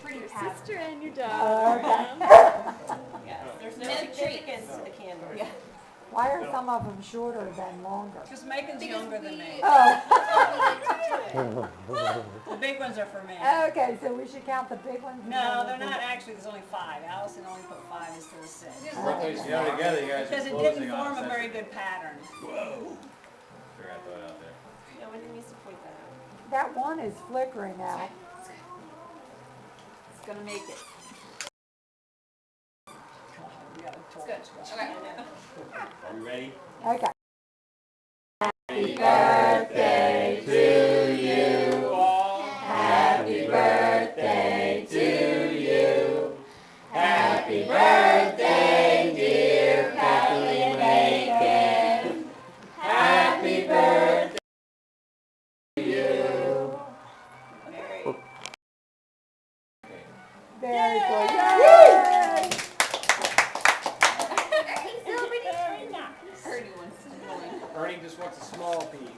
pretty your pattern. sister and your dog. Yes, there's no significance to the candles. Yeah. Why are some of them shorter than longer? Because Megan's younger than me. Oh, The big ones are for me. okay, so we should count the big ones? No, they're not actually, there's only 5. Allison only put 5 instead of 6. Birthdays, you know, together, you guys are Because it closing didn't on form a very century. good pattern. Whoa. Sure, I throw it out there. Yeah, we didn't used to point that out. That one is flickering out. It's gonna make it. We got a It's torch. good. Okay. Are we ready? Okay. Happy birthday to you. Happy birthday to you. Happy birthday, dear Kathleen Macon. Happy birthday to you. Very good. Yay! Very nice. Ernie wants to join. Ernie just wants a small piece.